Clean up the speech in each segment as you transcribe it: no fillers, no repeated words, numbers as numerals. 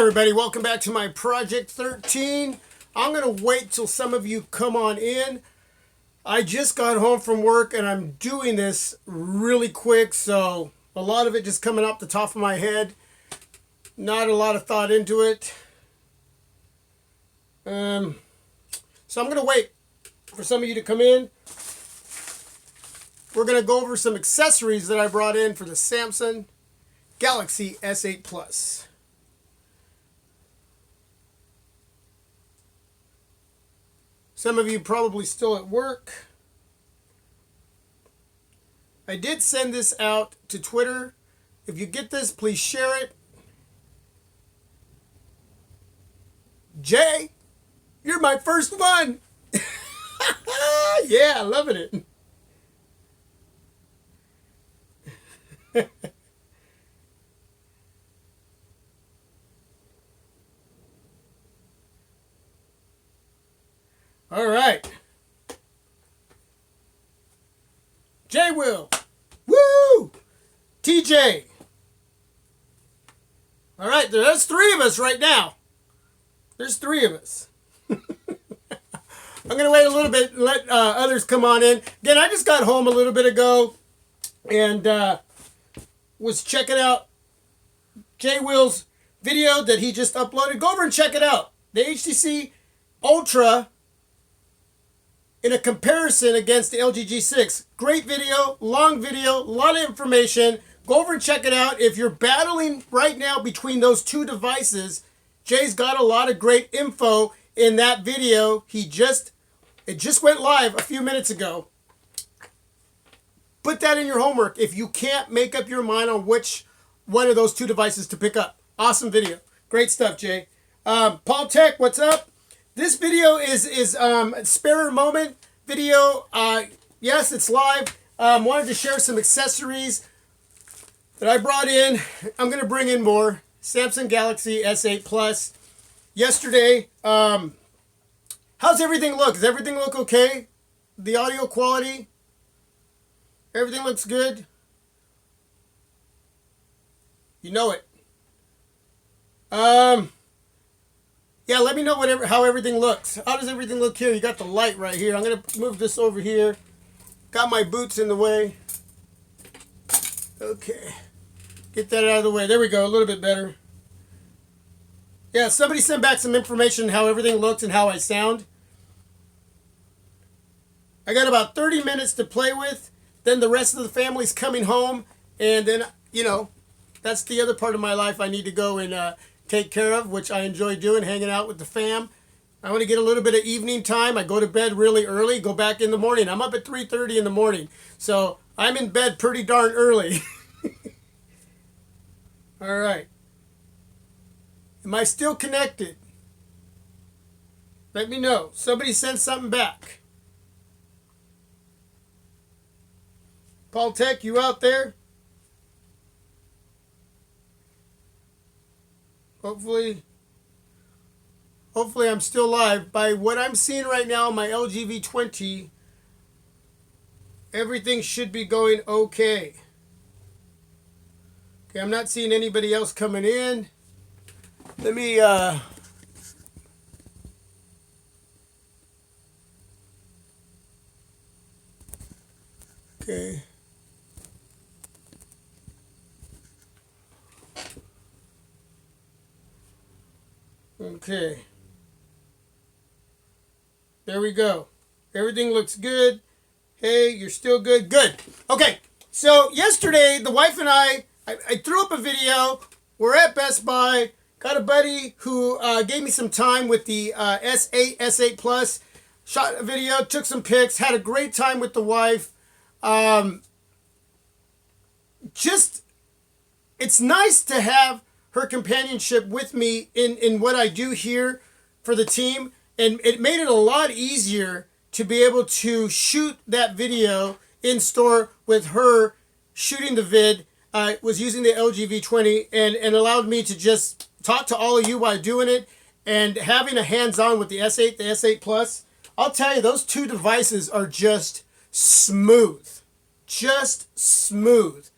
everybody, welcome back to my Project 13. I'm going to wait till some of you come on in. I just got home from work and I'm doing this really quick, so a lot of it just coming off the top of my head. Not a lot of thought into it. So I'm going to wait for some of you to come in. We're going to go over some accessories that I brought in for the Samsung Galaxy S8 Plus. Some of you probably still at work. I did send this out to Twitter. If you get this, please share it. Jay, you're my first one. Yeah, loving it. All right. Jay will. Woo! TJ. All right, there's three of us right now. There's three of us. I'm going to wait a little bit and let others come on in. Again, I just got home a little bit ago and was checking out Jay Will's video that he just uploaded. Go over and check it out. The HTC Ultra in a comparison against the LG G6. Great video, long video, a lot of information. Go over and check it out. If you're battling right now between those two devices, Jay's got a lot of great info in that video. It just went live a few minutes ago. Put that in your homework if you can't make up your mind on which one of those two devices to pick up. Awesome video. Great stuff, Jay. Paul Tech, what's up? This video is spare moment video. Yes, it's live. Wanted to share some accessories that I brought in. I'm going to bring in more. Samsung Galaxy S8 Plus. Yesterday, how's everything look? Does everything look okay? The audio quality? Everything looks good? You know it. Yeah, let me know how everything looks. How does everything look here? You got the light right here. I'm going to move this over here. Got my boots in the way. Okay. Get that out of the way. There we go. A little bit better. Yeah, somebody sent back some information how everything looks and how I sound. I got about 30 minutes to play with. Then the rest of the family's coming home. And then, that's the other part of my life I need to go and take care of, which I enjoy doing, hanging out with the fam. I want to get a little bit of evening time. I go to bed really early, go back in the morning. I'm up at 3:30 in the morning. So I'm in bed pretty darn early. All right. Am I still connected? Let me know. Somebody send something back. Paul Tech, you out there? Hopefully I'm still live. By what I'm seeing right now on my LG V20, everything should be going okay. Okay, I'm not seeing anybody else coming in. Let me okay. Okay. There we go. Everything looks good. Hey, you're still good? Good. Okay. So yesterday, the wife and I threw up a video. We're at Best Buy. Got a buddy who gave me some time with the S8 Plus. Shot a video, took some pics, had a great time with the wife. It's nice to have her companionship with me in what I do here for the team. And it made it a lot easier to be able to shoot that video in store with her shooting the vid. Was using the LG V20 and allowed me to just talk to all of you while doing it. And having a hands-on with the S8, the S8 Plus, I'll tell you, those two devices are just smooth. Just smooth.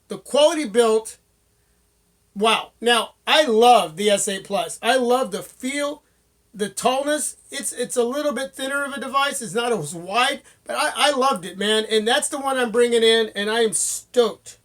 The quality built wow. Now, I love the S8 Plus. I love the feel, the tallness. It's a little bit thinner of a device. It's not as wide, but I loved it, man. And that's the one I'm bringing in, and I am stoked.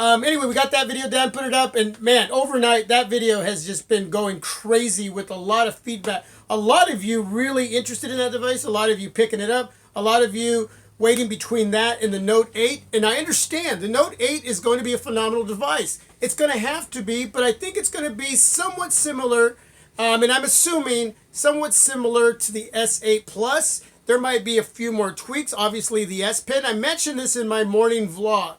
Anyway, we got that video done, put it up, and man, overnight, that video has just been going crazy with a lot of feedback. A lot of you really interested in that device, a lot of you picking it up, a lot of you waiting between that and the Note 8, and I understand the Note 8 is going to be a phenomenal device. It's going to have to be, but I think it's going to be somewhat similar, and I'm assuming somewhat similar to the S8 Plus. There might be a few more tweaks, obviously the S Pen. I mentioned this in my morning vlog.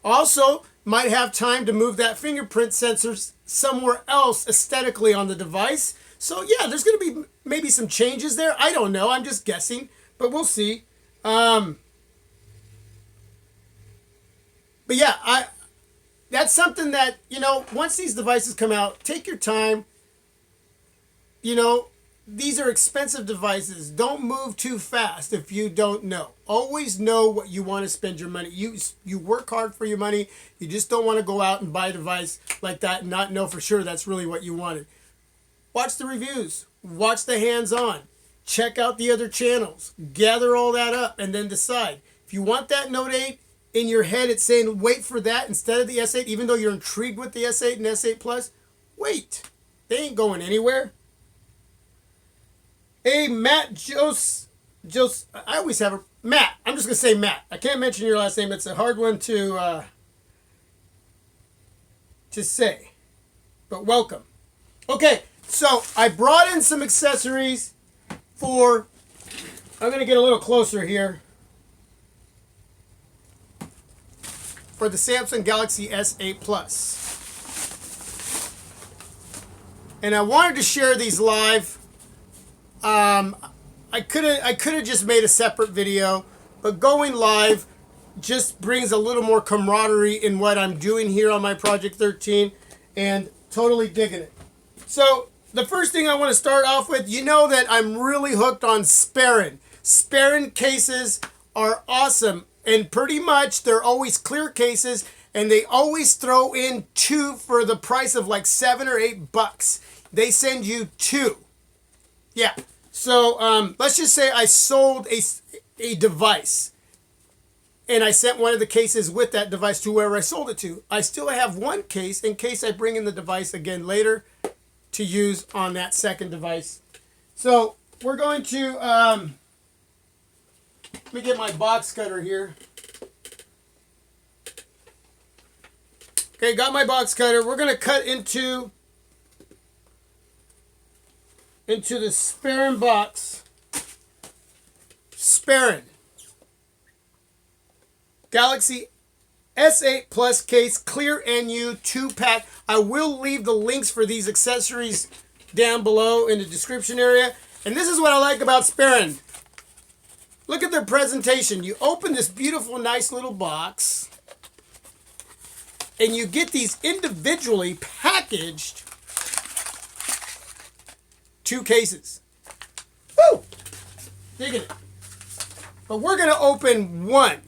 Also, might have time to move that fingerprint sensor somewhere else aesthetically on the device. So yeah, there's going to be maybe some changes there. I don't know. I'm just guessing, but we'll see. But yeah, that's something that, you know, once these devices come out, take your time. You know, these are expensive devices. Don't move too fast if you don't know. Always know what you want to spend your money. You work hard for your money. You just don't want to go out and buy a device like that and not know for sure that's really what you wanted. Watch the reviews. Watch the hands-on. Check out the other channels. Gather all that up and then decide. If you want that Note 8, in your head it's saying wait for that instead of the S8, even though you're intrigued with the S8 and S8 Plus, wait. They ain't going anywhere. Hey, Matt I always have a Matt. I'm just going to say Matt. I can't mention your last name. It's a hard one to say. But welcome. Okay, so I brought in some accessories for, I'm going to get a little closer here, for the Samsung Galaxy S8 Plus. And I wanted to share these live. I could have just made a separate video, but going live just brings a little more camaraderie in what I'm doing here on my Project 13, and totally digging it. So the first thing I want to start off with, you know that I'm really hooked on Sperrin. Sperrin cases are awesome, and pretty much they're always clear cases, and they always throw in 2 for the price of like $7 or $8. They send you 2. Yeah. So let's just say I sold a device, and I sent one of the cases with that device to wherever I sold it to. I still have one case in case I bring in the device again later to use on that second device. So we're going to, let me get my box cutter here. Okay, got my box cutter. We're going to cut into the Sperrin box. Sperrin Galaxy S8 Plus case, clear NU 2-pack. I will leave the links for these accessories down below in the description area. And this is what I like about Sperrin. Look at their presentation. You open this beautiful, nice little box, and you get these individually packaged 2 cases. Woo! Digging it. But we're going to open one.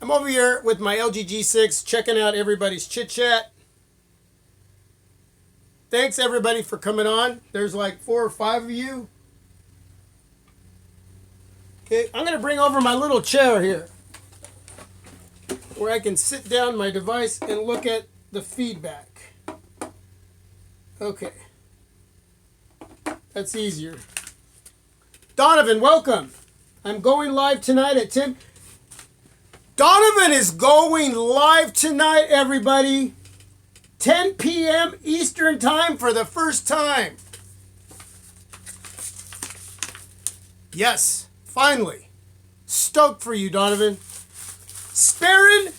I'm over here with my LG G6 checking out everybody's chit chat. Thanks everybody for coming on. There's like 4 or 5 of you. Okay, I'm going to bring over my little chair here, where I can sit down my device and look at the feedback. Okay. That's easier. Donovan, welcome. I'm going live tonight at 10. Donovan is going live tonight, everybody. 10 p.m. Eastern time for the first time. Yes, finally. Stoked for you, Donovan. Sperrin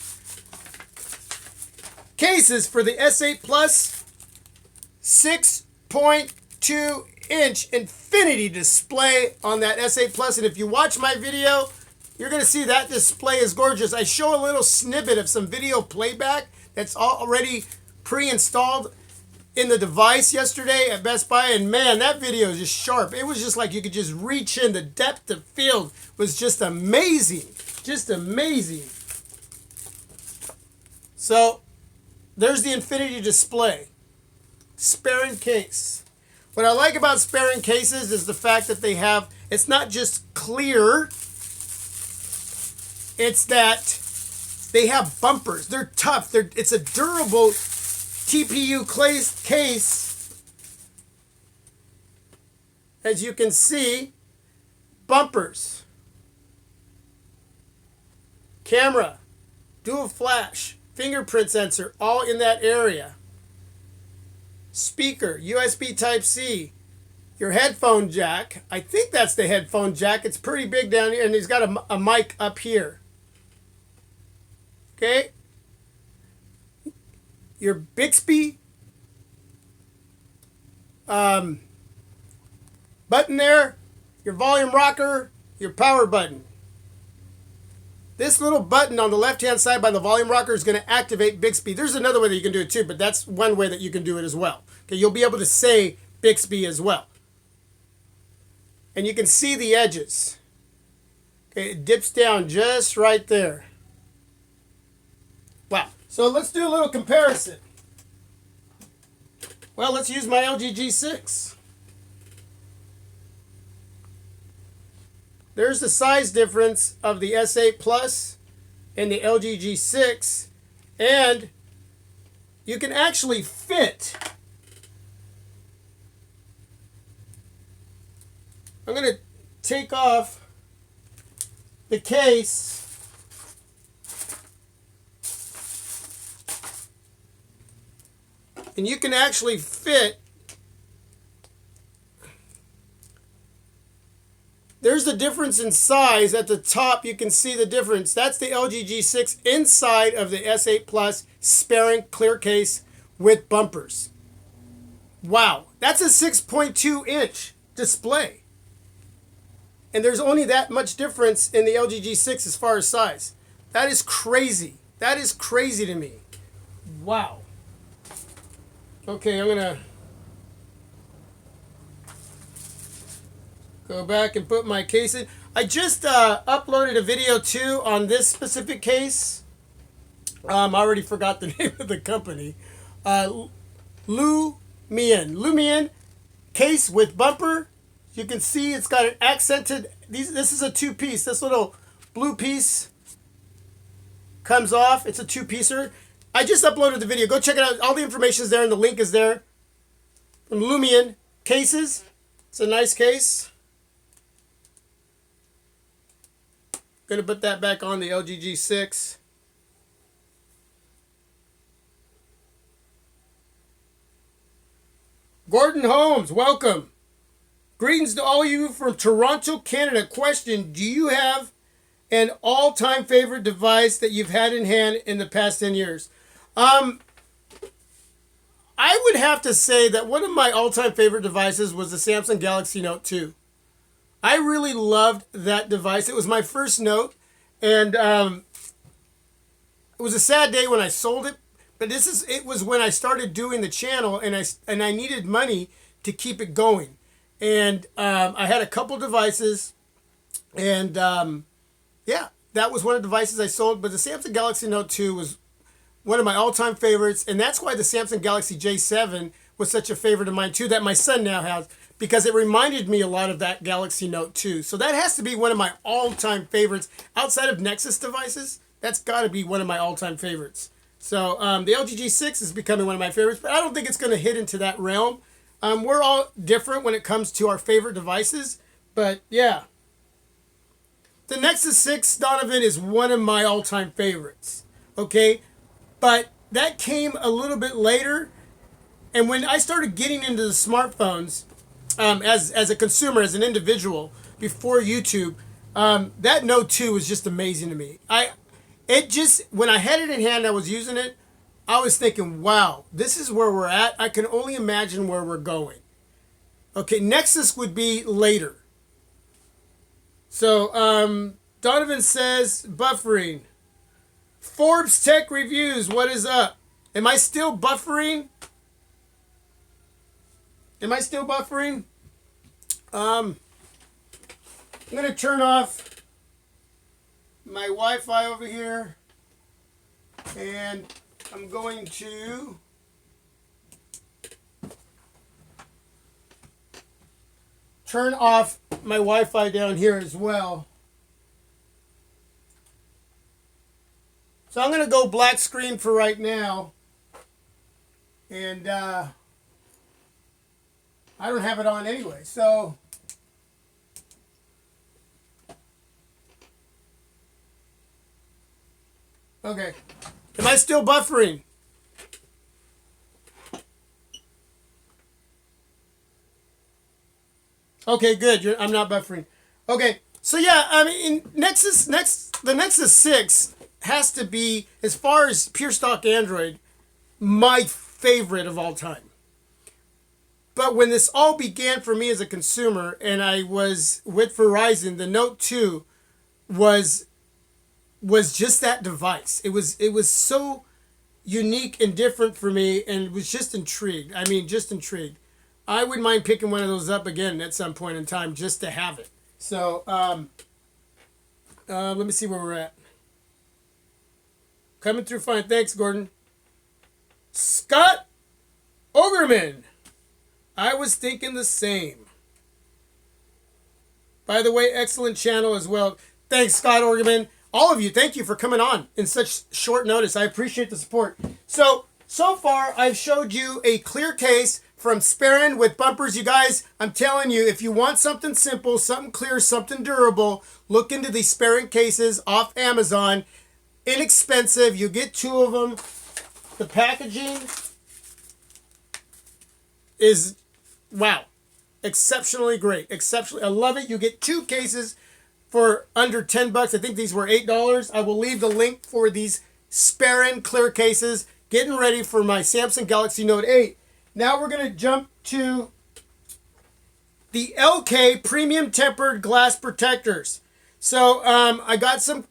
cases for the S8 Plus 6.2 inch infinity display on that S8 Plus. And if you watch my video, you're going to see that display is gorgeous. I show a little snippet of some video playback that's already pre-installed in the device yesterday at Best Buy, and man, that video is just sharp. It was just like you could just reach in. The depth of field was just amazing. Just amazing. So there's the infinity display. Sparing case. What I like about sparing cases is the fact that they have, it's not just clear, it's that they have bumpers. They're tough. It's a durable TPU case. As you can see, bumpers, camera, dual flash, fingerprint sensor, all in that area. Speaker, USB Type-C, your headphone jack. I think that's the headphone jack. It's pretty big down here, and he's got a mic up here. Okay. Your Bixby button there, your volume rocker, your power button. This little button on the left-hand side by the volume rocker is going to activate Bixby. There's another way that you can do it too, but that's one way that you can do it as well. Okay, you'll be able to say Bixby as well. And you can see the edges. Okay, it dips down just right there. Wow. So let's do a little comparison. Well, let's use my LG G6. There's the size difference of the S8 Plus and the LG G6, and you can actually fit. I'm going to take off the case. And you can actually fit. There's the difference in size. At the top, you can see the difference. That's the LG G6 inside of the S8 Plus sparing clear case with bumpers. Wow, that's a 6.2-inch display. And there's only that much difference in the LG G6 as far as size. That is crazy. That is crazy to me. Wow. Okay, I'm going to go back and put my case in. I just uploaded a video too on this specific case. I already forgot the name of the company. Lumion case with bumper. You can see it's got an accented, this is a two-piece. This little blue piece comes off. It's a two-piecer. I just uploaded the video. Go check it out. All the information is there and the link is there. From Lumion cases. It's a nice case. Going to put that back on the LG G6. Gordon Holmes, welcome. Greetings to all of you from Toronto, Canada. Question, do you have an all-time favorite device that you've had in hand in the past 10 years? I would have to say that one of my all-time favorite devices was the Samsung Galaxy Note 2. I really loved that device. It was my first Note, and it was a sad day when I sold it. But it was when I started doing the channel, and I needed money to keep it going. And I had a couple devices, and yeah, that was one of the devices I sold. But the Samsung Galaxy Note 2 was one of my all-time favorites, and that's why the Samsung Galaxy J7 was such a favorite of mine too, that my son now has, because it reminded me a lot of that Galaxy Note 2. So that has to be one of my all-time favorites. Outside of Nexus devices, that's got to be one of my all-time favorites. So the LG G6 is becoming one of my favorites, but I don't think it's going to hit into that realm. We're all different when it comes to our favorite devices, but yeah. The Nexus 6, Donovan, is one of my all-time favorites, okay? But that came a little bit later, and when I started getting into the smartphones, as a consumer, as an individual, before YouTube, that Note 2 was just amazing to me. When I had it in hand, I was using it, I was thinking, wow, this is where we're at. I can only imagine where we're going. Okay, Nexus would be later. So, Donovan says, buffering. Forbes Tech Reviews, what is up? Am I still buffering? Am I still buffering? I'm going to turn off my Wi-Fi over here, and I'm going to turn off my Wi-Fi down here as well. So I'm going to go black screen for right now, and I don't have it on anyway, so okay. Am I still buffering? Okay, good. I'm not buffering. Okay, so yeah, I mean, the Nexus 6 has to be, as far as pure stock Android, my favorite of all time. But when this all began for me as a consumer, and I was with Verizon, the Note 2 was just that device. It was so unique and different for me, and was just intrigued. I mean, just intrigued. I wouldn't mind picking one of those up again at some point in time just to have it. So let me see where we're at. Coming through fine. Thanks, Gordon. Scott Ogerman. I was thinking the same. By the way, excellent channel as well. Thanks, Scott Ogerman. All of you, thank you for coming on in such short notice. I appreciate the support. So far, I've showed you a clear case from Sperrin with bumpers. You guys, I'm telling you, if you want something simple, something clear, something durable, look into these Sperrin cases off Amazon. Inexpensive. You get 2 of them. The packaging is, wow, exceptionally great. Exceptionally, I love it. You get 2 cases for under $10. I think these were $8. I will leave the link for these Sperrin clear cases. Getting ready for my Samsung Galaxy Note 8. Now we're going to jump to the LK premium tempered glass protectors. So I got some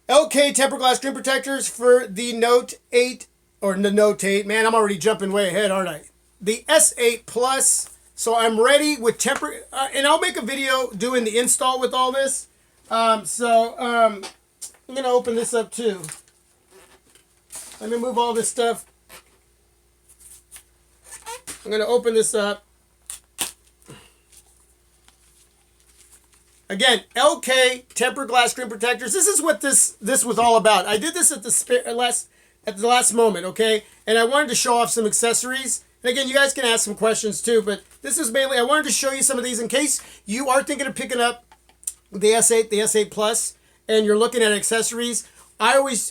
LK tempered glass screen protectors for the Note 8, or the Note 8. Man, I'm already jumping way ahead, aren't I? The S8 Plus. So I'm ready with temper, and I'll make a video doing the install with all this. I'm going to open this up too. Let me move all this stuff. I'm going to open this up. Again, LK tempered glass screen protectors. This is what this was all about. I did this at the last moment, okay? And I wanted to show off some accessories. And again, you guys can ask some questions too, but this is mainly, I wanted to show you some of these in case you are thinking of picking up the S8, the S8 Plus, and you're looking at accessories. I always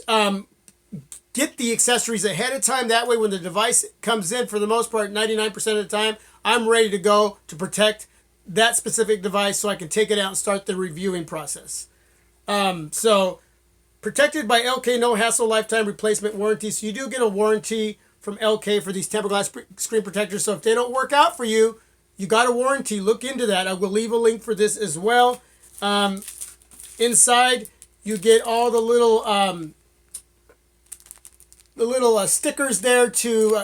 get the accessories ahead of time. That way, when the device comes in, for the most part, 99% of the time, I'm ready to go to protect that specific device so I can take it out and start the reviewing process. So, protected by LK No Hassle Lifetime Replacement Warranty. So you do get a warranty from LK for these tempered glass screen protectors. So if they don't work out for you, you got a warranty. Look into that. I will leave a link for this as well. Inside, you get all the little stickers there to,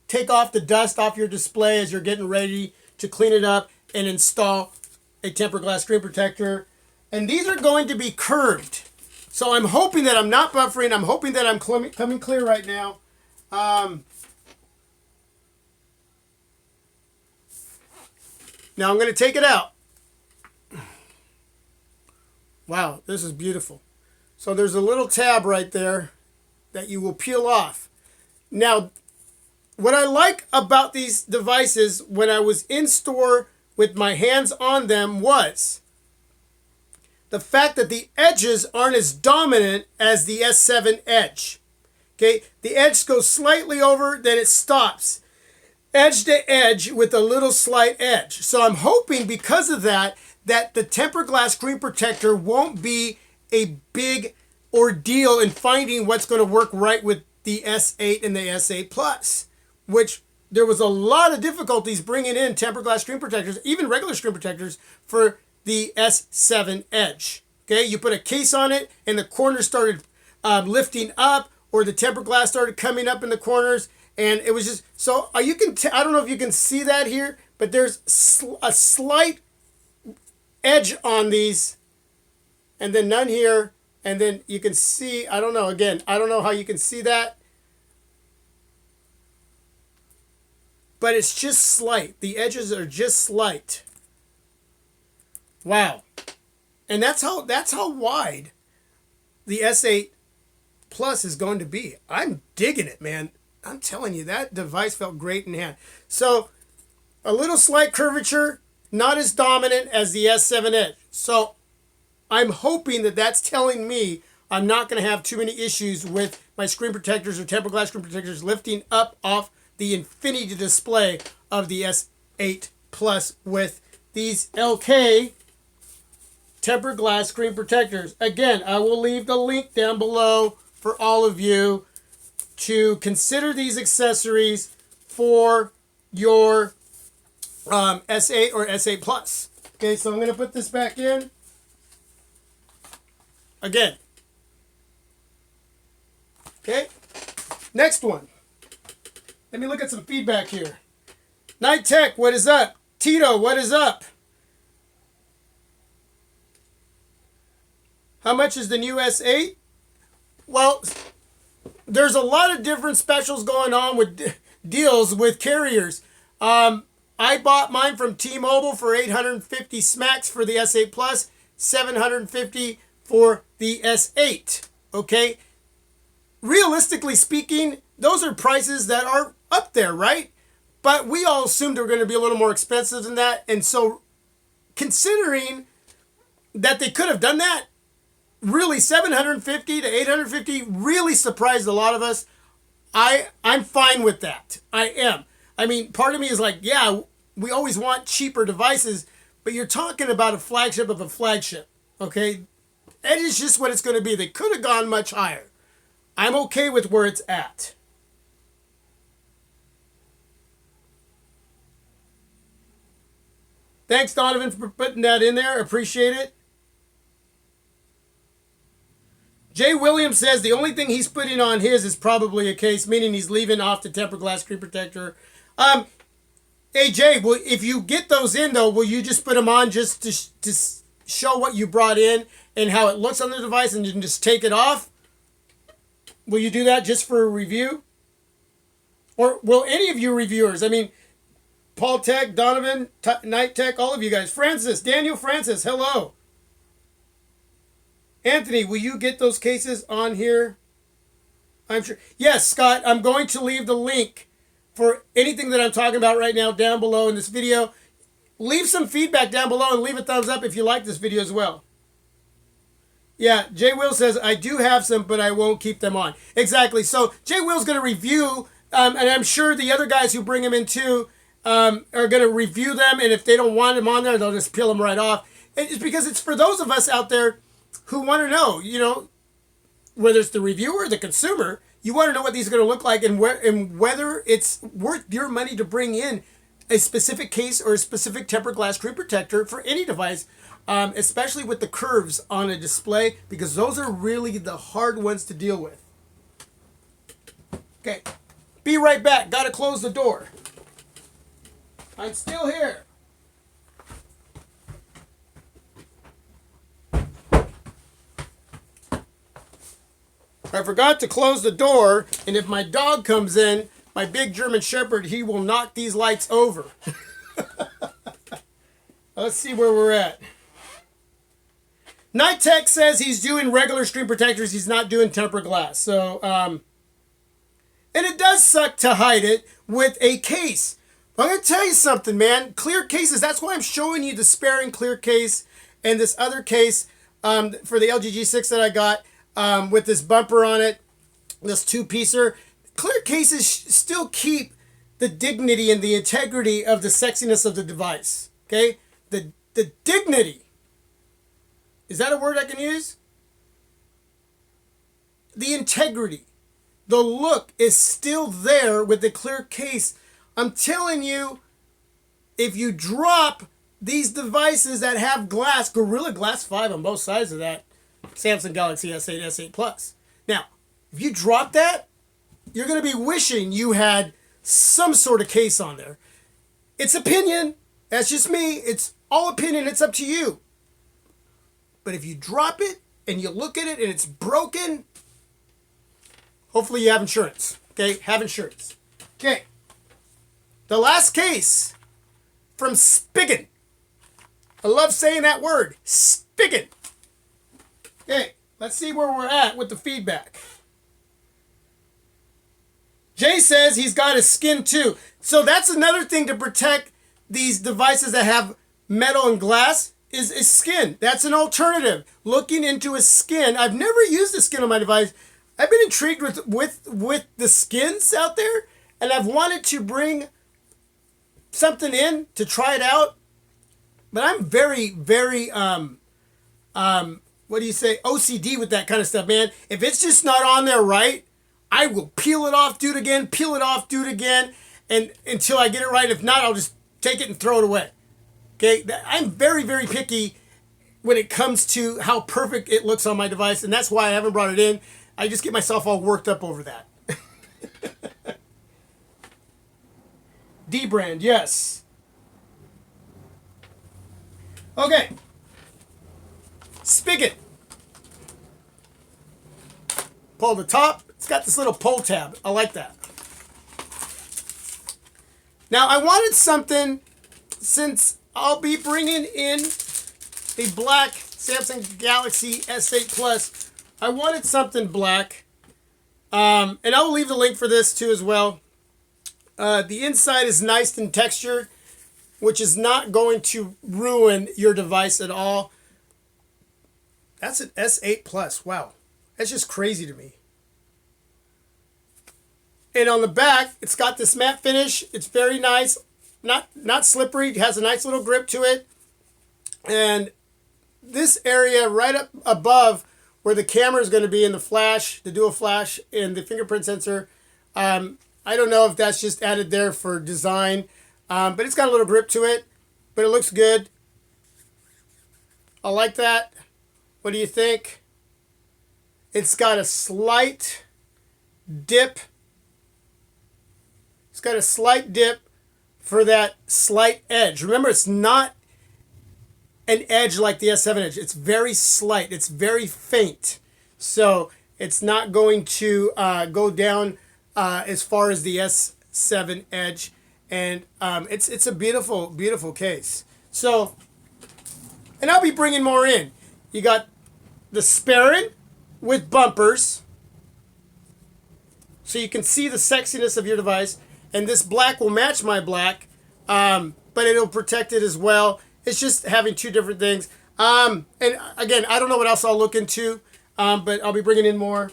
take off the dust off your display as you're getting ready to clean it up and install a tempered glass screen protector. And these are going to be curved. So I'm hoping that I'm not buffering. I'm hoping that I'm coming clear right now. Now I'm going to take it out. Wow, this is beautiful. So there's a little tab right there that you will peel off. Now, what I like about these devices when I was in store with my hands on them was the fact that the edges aren't as dominant as the S7 Edge. Okay, the edge goes slightly over, then it stops. Edge to edge with a little slight edge. So I'm hoping because of that the tempered glass screen protector won't be a big ordeal in finding what's going to work right with the S8 and the S8 Plus, which there was a lot of difficulties bringing in tempered glass screen protectors, even regular screen protectors for the S7 Edge. Okay, you put a case on it and the corners started lifting up, or the tempered glass started coming up in the corners, And it was just, so you can, I don't know if you can see that here, but there's a slight edge on these, and then none here, and then you can see, I don't know, again, I don't know how you can see that, but it's just slight. The edges are just slight. Wow. And that's how wide the S8 Plus is going to be. I'm digging it, man. I'm telling you, that device felt great in hand. So, a little slight curvature, not as dominant as the S7 Edge. So, I'm hoping that that's telling me I'm not going to have too many issues with my screen protectors or tempered glass screen protectors lifting up off the infinity display of the S8 Plus with these LK tempered glass screen protectors. Again, I will leave the link down below for all of you to consider these accessories for your S8 or S8 Plus. Okay, so I'm going to put this back in. Again. Okay, next one. Let me look at some feedback here. Night Tech, what is up? Tito, what is up? How much is the new S8? Well, there's a lot of different specials going on with deals with carriers. I bought mine from T-Mobile for 850 smacks for the S8 Plus, 750 for the S8. Okay? Realistically speaking, those are prices that are up there, right? But we all assumed they were going to be a little more expensive than that. And so, considering that they could have done that, really 750 to 850 really surprised a lot of us. I'm fine with that. I am. I mean, part of me is like, yeah, we always want cheaper devices, but you're talking about a flagship of a flagship, okay? It is just what it's going to be. They could have gone much higher. I'm okay with where it's at. Thanks, Donovan, for putting that in there. Appreciate it. Jay Williams says the only thing he's putting on his is probably a case, meaning he's leaving off the tempered glass screen protector. Hey, Jay, well, if you get those in, though, will you just put them on just to show what you brought in and how it looks on the device and you can just take it off? Will you do that just for a review? Or will any of you reviewers, I mean, Paul Tech, Donovan, Night Tech, all of you guys, Francis, Daniel Francis, hello. Anthony, will you get those cases on here? I'm sure. Yes, Scott, I'm going to leave the link for anything that I'm talking about right now down below in this video. Leave some feedback down below and leave a thumbs up if you like this video as well. Yeah, Jay Will says, I do have some, but I won't keep them on. Exactly. So Jay Will's going to review, and I'm sure the other guys who bring them in too are going to review them, and if they don't want them on there, they'll just peel them right off. It's because it's for those of us out there who want to know, you know, whether it's the reviewer or the consumer, you want to know what these are going to look like and whether it's worth your money to bring in a specific case or a specific tempered glass screen protector for any device, especially with the curves on a display, because those are really the hard ones to deal with. Okay, be right back. Got to close the door. I'm still here. I forgot to close the door, and if my dog comes in, my big German Shepherd, he will knock these lights over. Let's see where we're at. Night Tech says he's doing regular screen protectors. He's not doing tempered glass. So, and it does suck to hide it with a case. I'm going to tell you something, man. Clear cases, that's why I'm showing you the sparing clear case and this other case for the LG G6 that I got. With this bumper on it, this two-piecer. Clear cases still keep the dignity and the integrity of the sexiness of the device. Okay? The dignity. Is that a word I can use? The integrity. The look is still there with the clear case. I'm telling you, if you drop these devices that have glass, Gorilla Glass 5 on both sides of that, Samsung Galaxy S8, S8 Plus. Now, if you drop that, you're going to be wishing you had some sort of case on there. It's opinion. That's just me. It's all opinion. It's up to you. But if you drop it and you look at it and it's broken, hopefully you have insurance. Okay? Have insurance. Okay. The last case from Spigen. I love saying that word. Spigen. Okay. Let's see where we're at with the feedback. Jay says he's got a skin too. So that's another thing to protect these devices that have metal and glass is skin. That's an alternative. Looking into a skin. I've never used a skin on my device. I've been intrigued with the skins out there, and I've wanted to bring something in to try it out. But I'm very, very what do you say, OCD with that kind of stuff, man. If it's just not on there right, I will peel it off, do it again, peel it off, do it again, and until I get it right. If not, I'll just take it and throw it away. Okay, I'm very, very picky when it comes to how perfect it looks on my device, and that's why I haven't brought it in. I just get myself all worked up over that. D-brand, yes. Okay. Spigot. Pull the top. It's got this little pull tab. I like that. Now, I wanted something, since I'll be bringing in a black Samsung Galaxy S8 Plus. I wanted something black. And I'll leave the link for this too as well. The inside is nice and textured, which is not going to ruin your device at all. That's an S8 Plus. Wow. That's just crazy to me. And on the back, it's got this matte finish. It's very nice. Not slippery. It has a nice little grip to it. And this area right up above where the camera is going to be in the flash, the dual flash, and the fingerprint sensor, I don't know if that's just added there for design. But it's got a little grip to it. But it looks good. I like that. What do you think? It's got a slight dip. It's got a slight dip for that slight edge. Remember, it's not an edge like the S7 edge. It's very slight. It's very faint. So it's not going to go down as far as the S7 edge. And it's a beautiful, beautiful case. So, and I'll be bringing more in. You got the Sparran with bumpers, so you can see the sexiness of your device. And this black will match my black, but it'll protect it as well. It's just having two different things. And again, I don't know what else I'll look into, but I'll be bringing in more.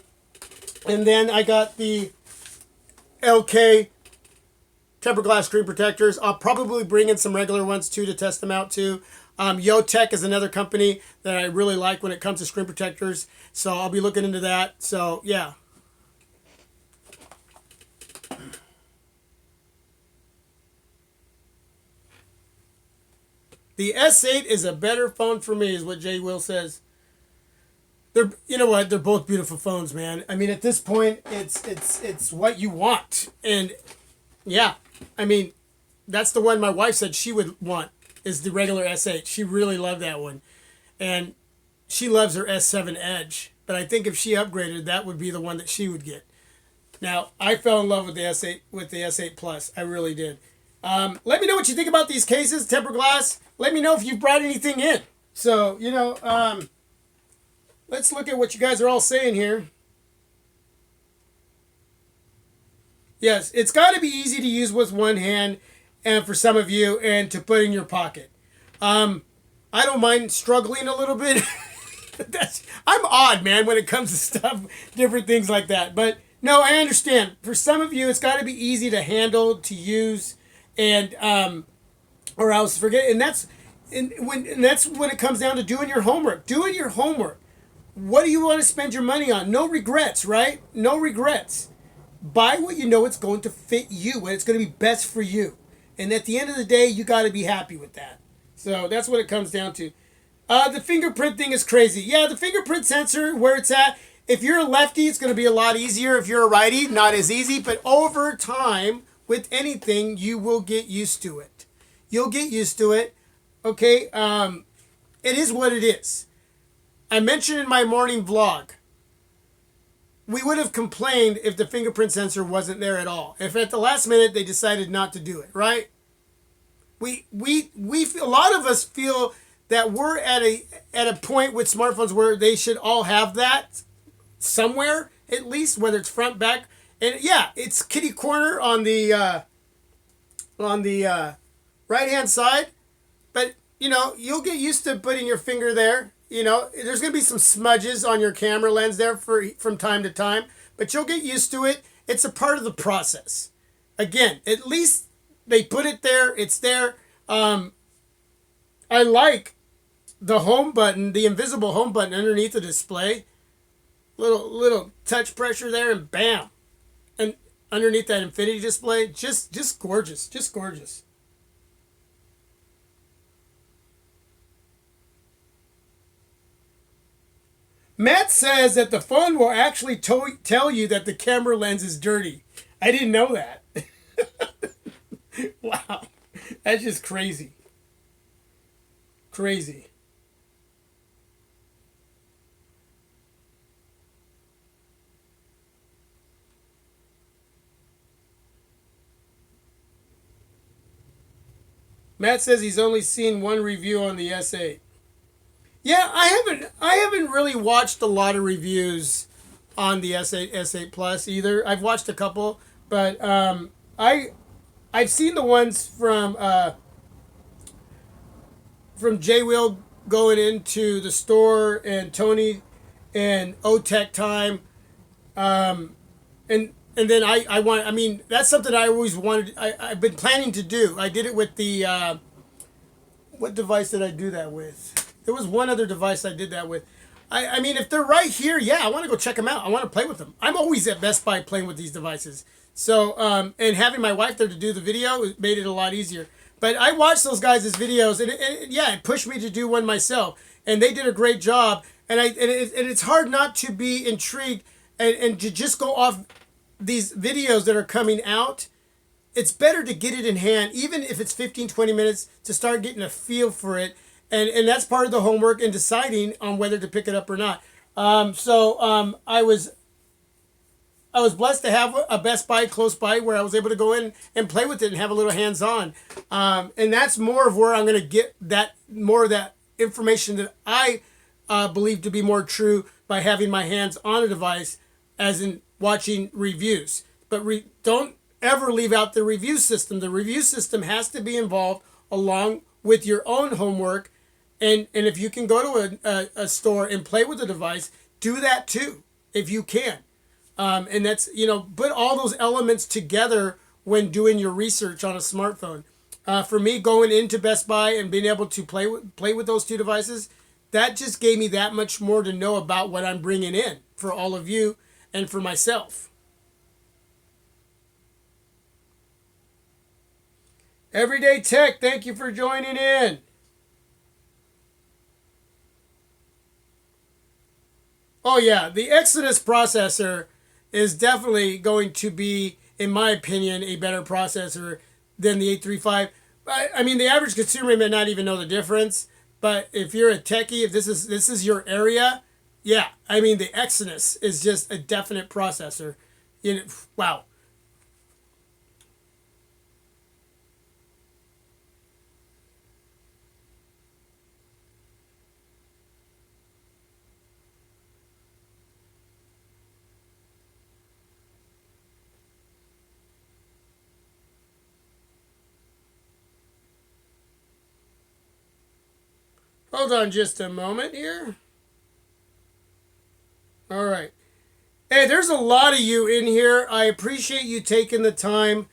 And then I got the LK tempered glass screen protectors. I'll probably bring in some regular ones too to test them out too. jrnyn2tech is another company that I really like when it comes to screen protectors. So I'll be looking into that. So yeah. The S8 is a better phone for me, is what Jay Will says. You know what? They're both beautiful phones, man. I mean, at this point, it's what you want. And yeah, I mean, that's the one my wife said she would want, is the regular S8. She really loved that one. And she loves her S7 Edge. But I think if she upgraded, that would be the one that she would get. Now, I fell in love with the S8 Plus. I really did. Let me know what you think about these cases, tempered glass. Let me know if you've brought anything in. So, you know, let's look at what you guys are all saying here. Yes, it's got to be easy to use with one hand, and for some of you, and to put in your pocket. I don't mind struggling a little bit. I'm odd, man, when it comes to stuff, different things like that. But no, I understand. For some of you, it's got to be easy to handle, to use, and or else forget. And that's when it comes down to doing your homework. Doing your homework. What do you want to spend your money on? No regrets, right? No regrets. Buy what you know it's going to fit you, and it's going to be best for you. And at the end of the day, you got to be happy with that. So that's what it comes down to. The fingerprint thing is crazy. Yeah, the fingerprint sensor, where it's at, If you're a lefty, it's going to be a lot easier. If you're a righty, not as easy. But over time, with anything, you will get used to it. You'll get used to it. Okay, it is what it is. I mentioned in my morning vlog, we would have complained if the fingerprint sensor wasn't there at all. If at the last minute they decided not to do it, right? We feel, a lot of us feel that we're at a point with smartphones where they should all have that somewhere, at least, whether it's front, back, and yeah, it's kitty corner on the right hand side. But you'll get used to putting your finger there. There's going to be some smudges on your camera lens there from time to time, but you'll get used to it. It's a part of the process. Again, at least they put it there. It's there. I like the home button, the invisible home button underneath the display. Little touch pressure there, and bam, and underneath that infinity display, just gorgeous, just gorgeous. Matt says that the phone will actually tell you that the camera lens is dirty. I didn't know that. Wow. That's just crazy. Crazy. Matt says he's only seen one review on the S8. Yeah, I haven't really watched a lot of reviews on the S8 S8 Plus either. I've watched a couple, but I've seen the ones from J Will going into the store, and Tony and O-Tech Time, and then I mean, that's something I always wanted. I've been planning to do. I did it with the what device did I do that with? There was one other device I did that with. I mean, if they're right here, yeah, I want to go check them out. I want to play with them. I'm always at Best Buy playing with these devices. So, and having my wife there to do the video made it a lot easier. But I watched those guys' videos, and it pushed me to do one myself. And they did a great job. And it's hard not to be intrigued and to just go off these videos that are coming out. It's better to get it in hand, even if it's 15, 20 minutes, to start getting a feel for it. And that's part of the homework in deciding on whether to pick it up or not. I was blessed to have a Best Buy close by where I was able to go in and play with it and have a little hands-on. And that's more of where I'm going to get more of that information that I believe to be more true by having my hands on a device, as in watching reviews. But don't ever leave out the review system. The review system has to be involved along with your own homework. And if you can go to a store and play with the device, do that too, if you can. And that's, put all those elements together when doing your research on a smartphone. For me, going into Best Buy and being able to play with those two devices, that just gave me that much more to know about what I'm bringing in for all of you and for myself. Everyday Tech, thank you for joining in. Oh yeah, the Exodus processor is definitely going to be, in my opinion, a better processor than the 835. I mean, the average consumer may not even know the difference, but if you're a techie, if this is your area, yeah, I mean, the Exodus is just a definite processor. Wow. Hold on just a moment here. All right. Hey, there's a lot of you in here. I appreciate you taking the time.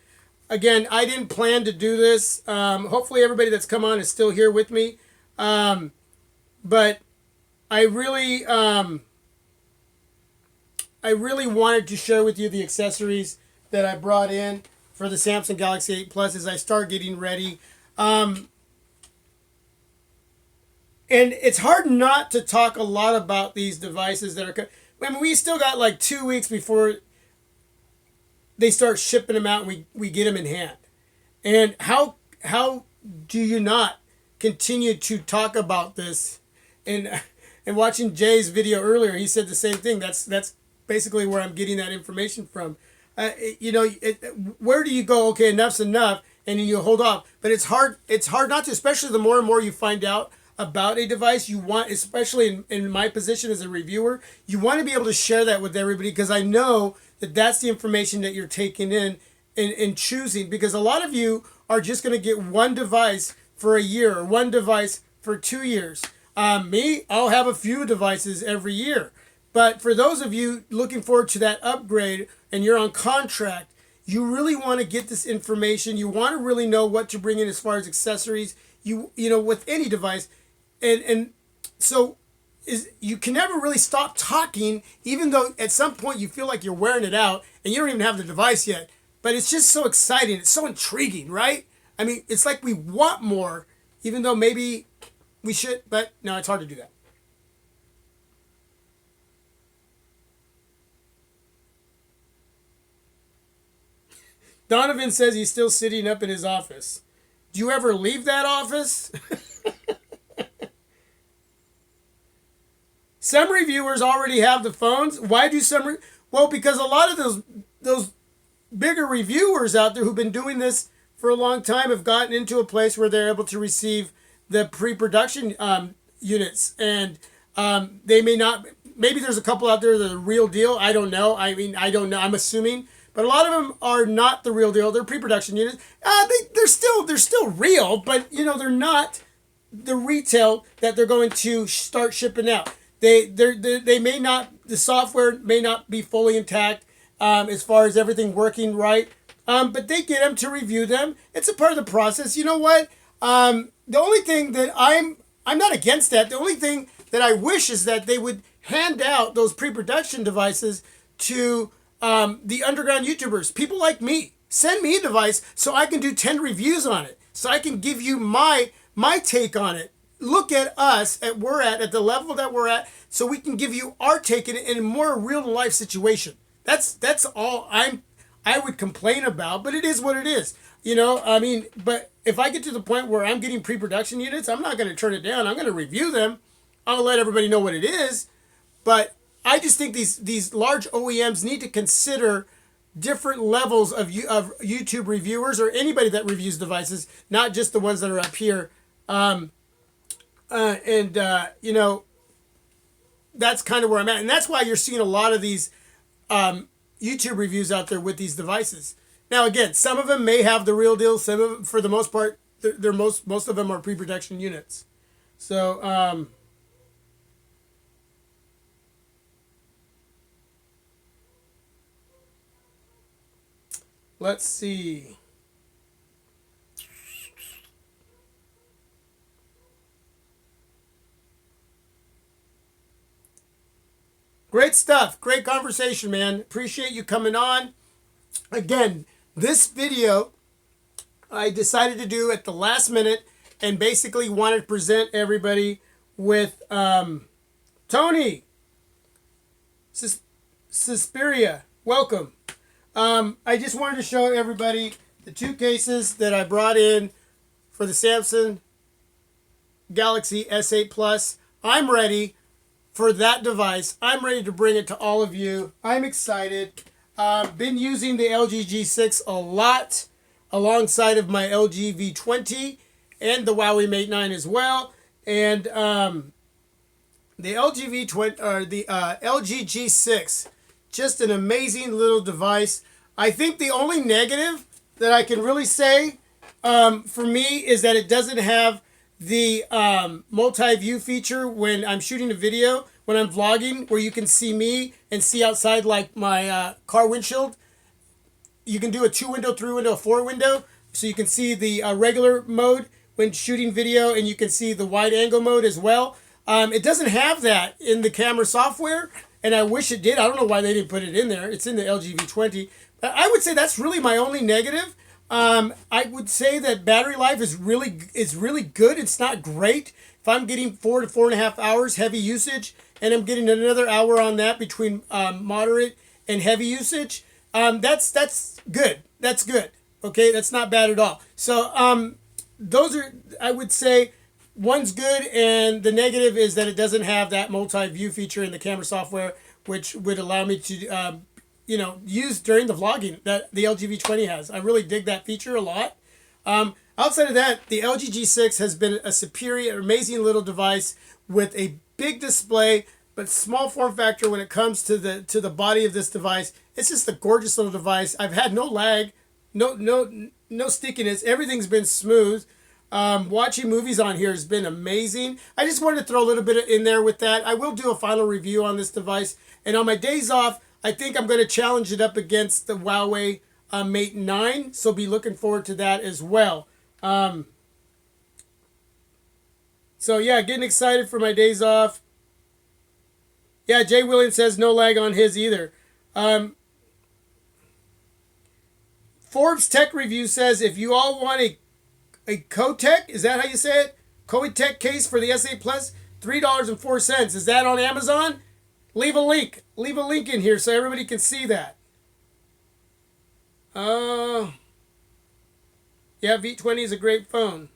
Again, I didn't plan to do this. Hopefully everybody that's come on is still here with me. But I really wanted to share with you the accessories that I brought in for the Samsung Galaxy 8 Plus as I start getting ready. And it's hard not to talk a lot about these devices that are, I mean, we still got like 2 weeks before they start shipping them out, and we get them in hand. And how do you not continue to talk about this? And watching Jay's video earlier, he said the same thing. That's basically where I'm getting that information from. Where do you go? Okay, enough's enough, and then you hold off. But it's hard. It's hard not to, especially the more and more you find out about a device. You want, especially in my position as a reviewer, you want to be able to share that with everybody, because I know that that's the information that you're taking in and choosing. Because a lot of you are just going to get one device for a year or one device for 2 years. Me, I'll have a few devices every year. But for those of you looking forward to that upgrade and you're on contract, you really want to get this information. You want to really know what to bring in as far as accessories, you know, with any device. And so you can never really stop talking, even though at some point you feel like you're wearing it out and you don't even have the device yet. But it's just so exciting. It's so intriguing, right? I mean, it's like we want more, even though maybe we should, but no, it's hard to do that. Donovan says he's still sitting up in his office. Do you ever leave that office? Some reviewers already have the phones. Why do some? Well, because a lot of those bigger reviewers out there who've been doing this for a long time have gotten into a place where they're able to receive the pre-production units, and they may not. Maybe there's a couple out there that are the real deal. I don't know. I mean, I don't know. I'm assuming, but a lot of them are not the real deal. They're pre-production units. They're still real, but you know, they're not the retail that they're going to start shipping out. They may not, the software may not be fully intact as far as everything working right, but they get them to review them. It's a part of the process. You know what? The only thing that I'm not against that. The only thing that I wish is that they would hand out those pre-production devices to the underground YouTubers, people like me. Send me a device so I can do 10 reviews on it, so I can give you my take on it. Look at us at the level that we're at, so we can give you our take in a more real life situation. That's all I would complain about, but it is what it is. You know, I mean, but if I get to the point where I'm getting pre-production units, I'm not going to turn it down. I'm going to review them. I'll let everybody know what it is. But I just think these large OEMs need to consider different levels of YouTube reviewers, or anybody that reviews devices, not just the ones that are up here. You know, that's kind of where I'm at. And that's why you're seeing a lot of these YouTube reviews out there with these devices. Now, again, some of them may have the real deal. Some of them, for the most part, most of them are pre-production units. So, let's see. Great stuff. Great conversation, man. Appreciate you coming on. Again, this video I decided to do at the last minute, and basically wanted to present everybody with Tony Suspiria. Welcome. I just wanted to show everybody the two cases that I brought in for the Samsung Galaxy S8 Plus. I'm ready for that device. I'm ready to bring it to all of you. I'm excited. Been using the LG G6 a lot alongside of my LG V20 and the Huawei Mate 9 as well. And the LG V20 or the LG G6, just an amazing little device. I think the only negative that I can really say for me is that it doesn't have the multi-view feature when I'm shooting a video, when I'm vlogging, where you can see me and see outside like my car windshield. You can do a 2-window, 3-window, a 4-window, so you can see the regular mode when shooting video, and you can see the wide angle mode as well. It doesn't have that in the camera software, and I wish it did. I don't know why they didn't put it in there. It's in the LG V20. I would say that's really my only negative. I would say that battery life is really good. It's not great. If I'm getting 4 to 4.5 hours heavy usage, and I'm getting another hour on that between moderate and heavy usage, that's good. That's good. Okay, that's not bad at all. So those are, I would say, one's good, and the negative is that it doesn't have that multi-view feature in the camera software, which would allow me to use during the vlogging that the LG V20 has. I really dig that feature a lot. Outside of that, the LG G6 has been a superior, amazing little device with a big display, but small form factor when it comes to the body of this device. It's just a gorgeous little device. I've had no lag, no stickiness. Everything's been smooth. Watching movies on here has been amazing. I just wanted to throw a little bit in there with that. I will do a final review on this device, and on my days off, I think I'm going to challenge it up against the Huawei Mate 9, so be looking forward to that as well. So yeah, getting excited for my days off. Yeah, Jay Williams says no lag on his either. Forbes Tech Review says if you all want a Kotek, is that how you say it? Kotek case for the S8 Plus, $3.04. Is that on Amazon? Leave a link. Leave a link in here so everybody can see that. Yeah, V20 is a great phone.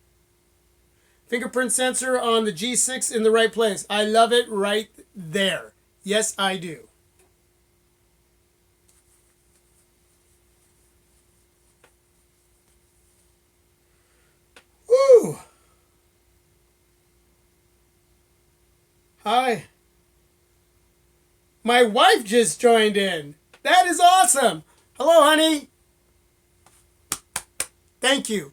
Fingerprint sensor on the G6 in the right place. I love it right there. Yes, I do. Woo! Hi. My wife just joined in. That is awesome. Hello, honey. Thank you.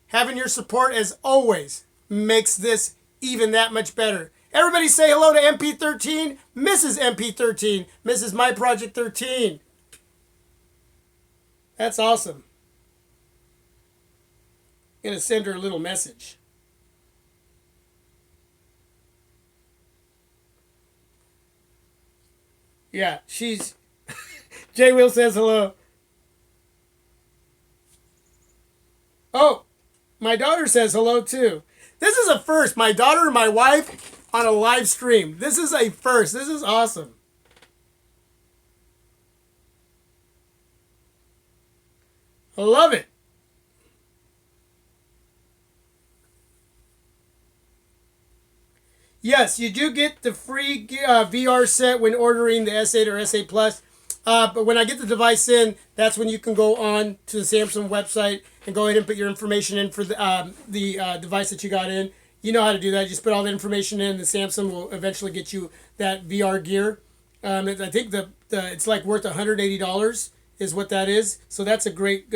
Having your support, as always, makes this even that much better. Everybody say hello to MP13, Mrs. MP13, Mrs. My Project 13. That's awesome. I'm going to send her a little message. Yeah, she's... Jay Will says hello. Oh, my daughter says hello too. This is a first. My daughter and my wife on a live stream. This is a first. This is awesome. I love it. Yes, you do get the free VR set when ordering the S8 or S8 Plus. But when I get the device in, that's when you can go on to the Samsung website and go ahead and put your information in for the device that you got in. You know how to do that. Just put all the information in. The Samsung will eventually get you that VR gear. I think it's like worth $180 is what that is. So that's a great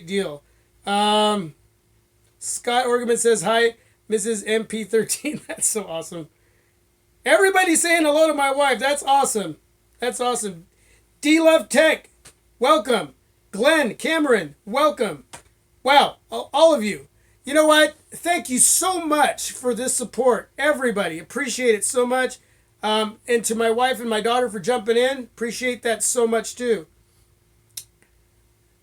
deal. Scott Orgeman says, hi, Mrs. MP13. That's so awesome. Everybody's saying hello to my wife. That's awesome. That's awesome. D-Love Tech, welcome. Glenn, Cameron, welcome. Wow, all of you. You know what? Thank you so much for this support. Everybody, appreciate it so much. And to my wife and my daughter for jumping in, appreciate that so much too.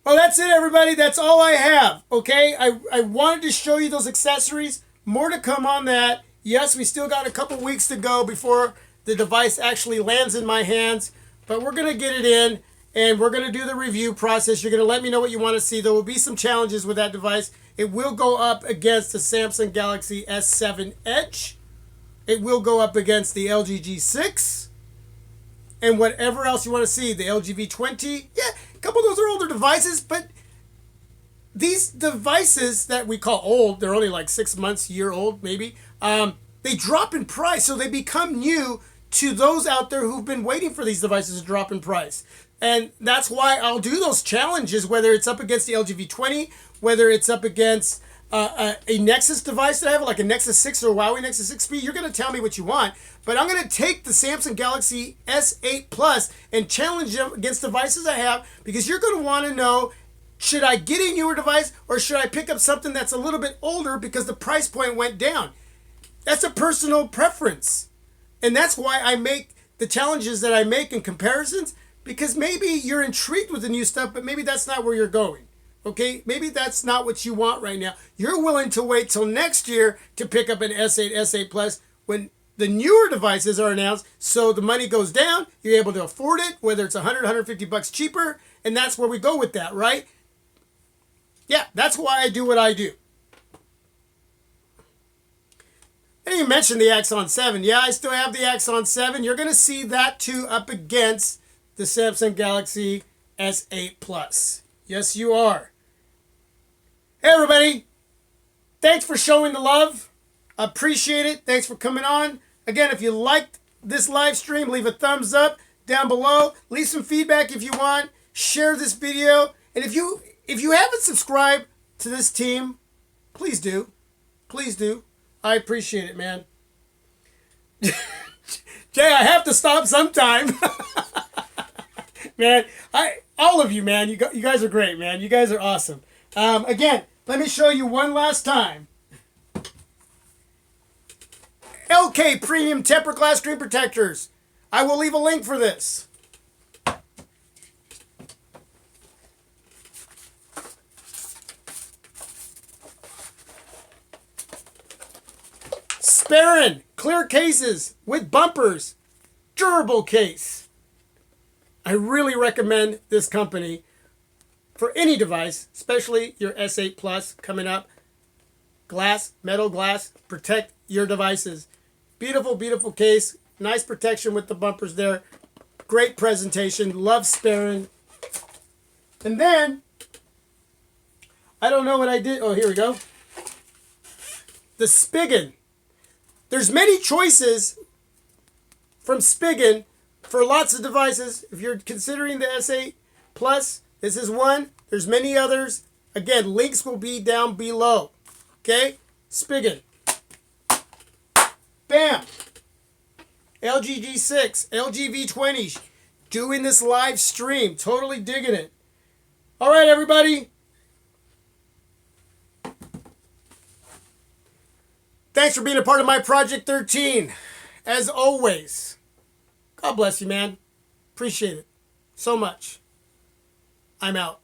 Well, that's it, everybody. That's all I have, okay? I wanted to show you those accessories. More to come on that. Yes, we still got a couple weeks to go before the device actually lands in my hands. But we're going to get it in, and we're going to do the review process. You're going to let me know what you want to see. There will be some challenges with that device. It will go up against the Samsung Galaxy S7 Edge. It will go up against the LG G6. And whatever else you want to see. The LG V20. Yeah, a couple of those are older devices, but these devices that we call old, they're only like 6 months, year old maybe, they drop in price, so they become new to those out there who've been waiting for these devices to drop in price. And that's why I'll do those challenges, whether it's up against the LG V20, whether it's up against a Nexus device that I have, like a Nexus 6 or a Huawei Nexus 6P. You're going to tell me what you want, but I'm going to take the Samsung Galaxy S8 Plus and challenge them against devices I have, because you're going to want to know, should I get a newer device or should I pick up something that's a little bit older because the price point went down? That's a personal preference. And that's why I make the challenges that I make in comparisons, because maybe you're intrigued with the new stuff, but maybe that's not where you're going. Okay, maybe that's not what you want right now. You're willing to wait till next year to pick up an S8, S8 Plus when the newer devices are announced, so the money goes down, you're able to afford it, whether it's 100, 150 bucks cheaper, and that's where we go with that, right? Yeah, that's why I do what I do. I didn't even mention the Axon 7. Yeah, I still have the Axon 7. You're going to see that too up against the Samsung Galaxy S8 Plus. Yes, you are. Hey, everybody. Thanks for showing the love. I appreciate it. Thanks for coming on. Again, if you liked this live stream, leave a thumbs up down below. Leave some feedback if you want. Share this video. And if you haven't subscribed to this team, please do. Please do. I appreciate it, man. Jay, I have to stop sometime. Man, all of you, man, you guys are great, man. You guys are awesome. Again, let me show you one last time. LK Premium Tempered Glass Screen Protectors. I will leave a link for this. Sparrin clear cases with bumpers. Durable case. I really recommend this company for any device, especially your S8 Plus coming up. Glass, metal glass, protect your devices. Beautiful, beautiful case. Nice protection with the bumpers there. Great presentation. Love Sparrin. And then, I don't know what I did. Oh, here we go. The Spigen. There's many choices from Spigen for lots of devices. If you're considering the S8 Plus, this is one. There's many others. Again, links will be down below. Okay? Spigen. Bam. LG G6, LG V20. Doing this live stream. Totally digging it. All right, everybody. Thanks for being a part of my Project 13. As always, God bless you, man. Appreciate it so much. I'm out.